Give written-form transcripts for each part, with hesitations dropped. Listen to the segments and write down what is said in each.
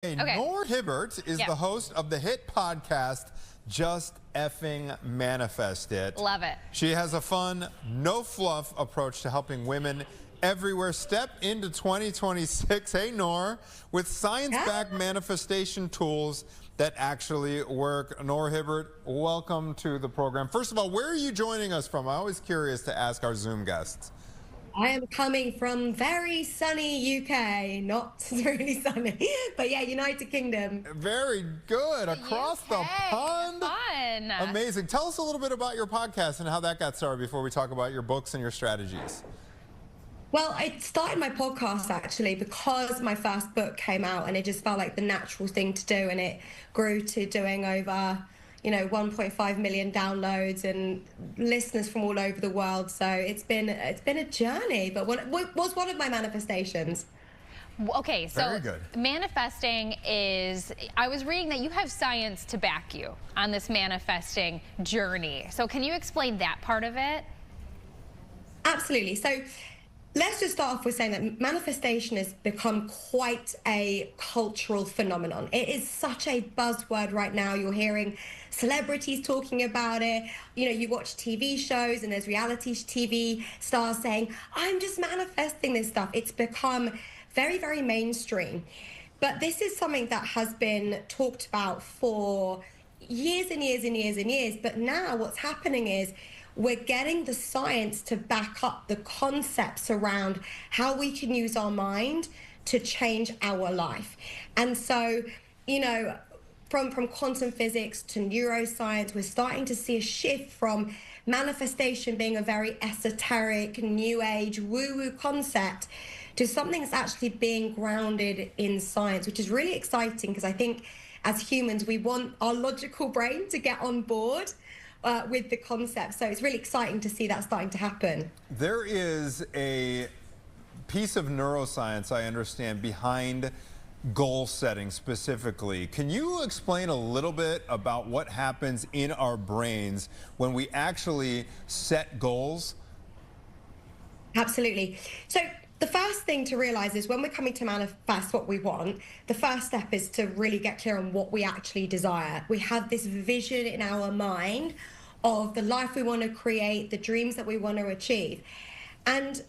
Okay. Noor Hibbert is the host of the hit podcast, Just Effing Manifest It. Love it. She has a fun, no fluff approach to helping women everywhere step into 2026, hey Noor, with science-backed manifestation tools that actually work. Noor Hibbert, welcome to the program. First of all, where are you joining us from? I'm always curious to ask our Zoom guests. I am coming from very sunny UK, not really sunny, but yeah, United Kingdom. Very good, across the pond. Fun. Amazing. Tell us a little bit about your podcast and how that got started before we talk about your books and your strategies. Well, I started my podcast actually because my first book came out and it just felt like the natural thing to do, and it grew to doing over 1.5 million downloads and listeners from all over the world. So it's been a journey, but what was one of my manifestations. Okay, so Very good. Manifesting is, I was reading that you have science to back you on this manifesting journey. So can you explain that part of it? Absolutely. So let's just start off with saying that manifestation has become quite a cultural phenomenon. It is such a buzzword right now. You're hearing celebrities talking about it. You watch TV shows and there's reality TV stars saying, I'm just manifesting this stuff. It's become very, very mainstream. But this is something that has been talked about for years and years and years and years. But now what's happening is we're getting the science to back up the concepts around how we can use our mind to change our life. And so, from quantum physics to neuroscience, we're starting to see a shift from manifestation being a very esoteric, new age, woo-woo concept to something that's actually being grounded in science, which is really exciting because I think as humans, we want our logical brain to get on board with the concept. So it's really exciting to see that starting to happen. There is a piece of neuroscience, I understand, behind goal setting specifically. Can you explain a little bit about what happens in our brains when we actually set goals? Absolutely. So the first thing to realize is when we're coming to manifest what we want, the first step is to really get clear on what we actually desire. We have this vision in our mind of the life we want to create, the dreams that we want to achieve. And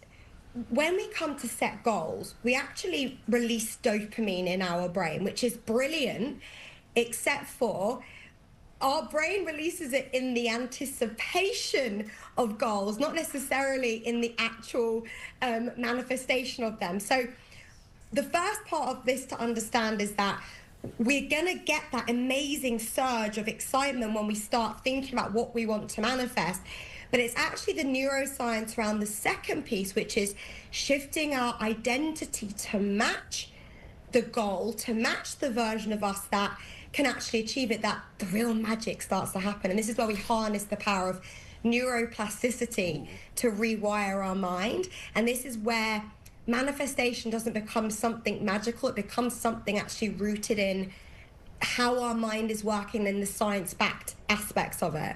when we come to set goals, we actually release dopamine in our brain, which is brilliant, except for our brain releases it in the anticipation of goals, not necessarily in the actual manifestation of them. So the first part of this to understand is that we're going to get that amazing surge of excitement when we start thinking about what we want to manifest. But it's actually the neuroscience around the second piece, which is shifting our identity to match the goal, to match the version of us that can actually achieve it, that the real magic starts to happen. And this is where we harness the power of neuroplasticity to rewire our mind. And this is where manifestation doesn't become something magical. It becomes something actually rooted in how our mind is working and the science-backed aspects of it.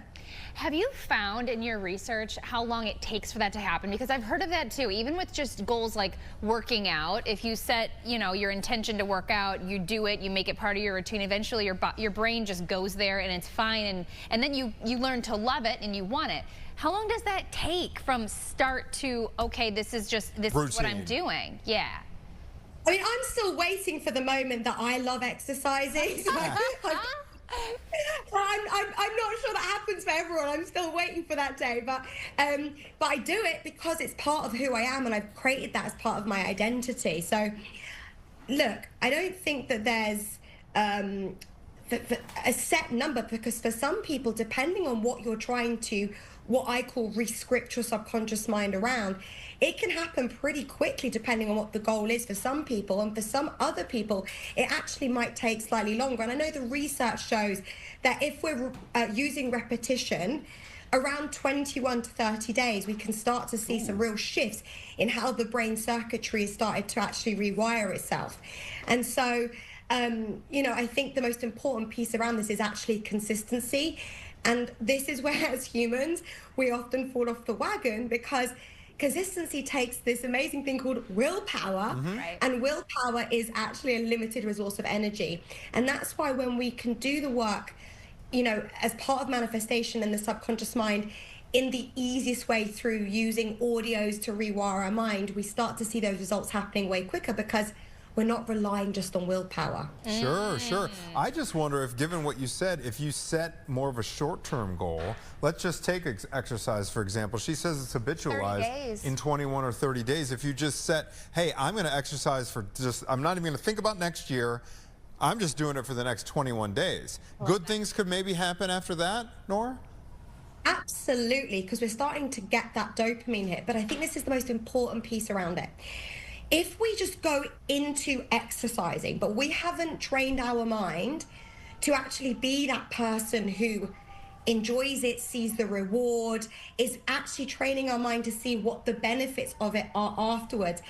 Have you found in your research how long it takes for that to happen? Because I've heard of that too, even with just goals like working out. If you set, your intention to work out, you do it, you make it part of your routine, eventually your brain just goes there and it's fine, and then you learn to love it and you want it. How long does that take from start to, okay, this is what I'm doing? Yeah. I mean, I'm still waiting for the moment that I love exercising. I'm not sure that happens for everyone. I'm still waiting for that day, but I do it because it's part of who I am, and I've created that as part of my identity. So, look, I don't think that there's a set number, because for some people, depending on what you're trying to, what I call re-script your subconscious mind around, it can happen pretty quickly depending on what the goal is for some people, and for some other people it actually might take slightly longer. And I know the research shows that if we're using repetition, around 21 to 30 days we can start to see some real shifts in how the brain circuitry has started to actually rewire itself. And so I think the most important piece around this is actually consistency. And this is where, as humans, we often fall off the wagon because consistency takes this amazing thing called willpower, Right. and willpower is actually a limited resource of energy. And that's why when we can do the work, you know, as part of manifestation in the subconscious mind, in the easiest way through using audios to rewire our mind, we start to see those results happening way quicker because we're not relying just on willpower. Sure, sure. I just wonder if, given what you said, if you set more of a short-term goal, let's just take exercise, for example. She says it's 30 habitualized days. in 21 or 30 days. If you just set, hey, I'm going to exercise for I'm not even going to think about next year. I'm just doing it for the next 21 days. Good things could maybe happen after that, Noor? Absolutely, because we're starting to get that dopamine hit. But I think this is the most important piece around it. If we just go into exercising, but we haven't trained our mind to actually be that person who enjoys it, sees the reward, is actually training our mind to see what the benefits of it are afterwards,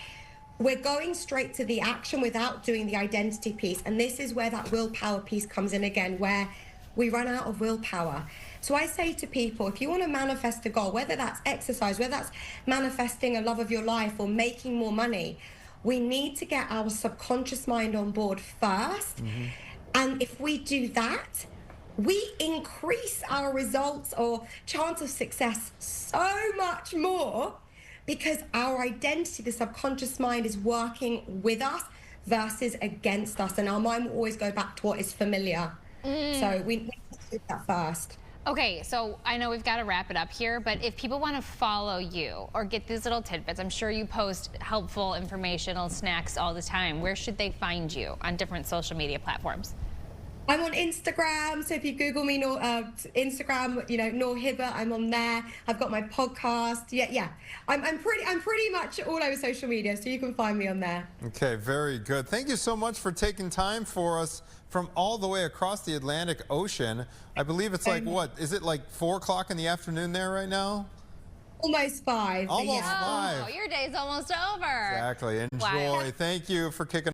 we're going straight to the action without doing the identity piece. And this is where that willpower piece comes in again, where we run out of willpower. So I say to people, if you want to manifest a goal, whether that's exercise, whether that's manifesting a love of your life or making more money, we need to get our subconscious mind on board first. And if we do that, we increase our results or chance of success so much more because our identity, the subconscious mind, is working with us versus against us. And our mind will always go back to what is familiar. So we need to do that first. Okay, so I know we've got to wrap it up here, but if people want to follow you or get these little tidbits, I'm sure you post helpful, informational snacks all the time. Where should they find you on different social media platforms? I'm on Instagram, so if you Google me, Instagram, you know, Noor Hibbert, I'm on there. I've got my podcast. Yeah. I'm pretty much all over social media, so you can find me on there. Okay, very good. Thank you so much for taking time for us from all the way across the Atlantic Ocean. I believe it's like, what, is it like 4 o'clock in the afternoon there right now? Almost 5. Almost yeah. 5. Oh, your day's almost over. Exactly. Enjoy. Wow. Thank you for kicking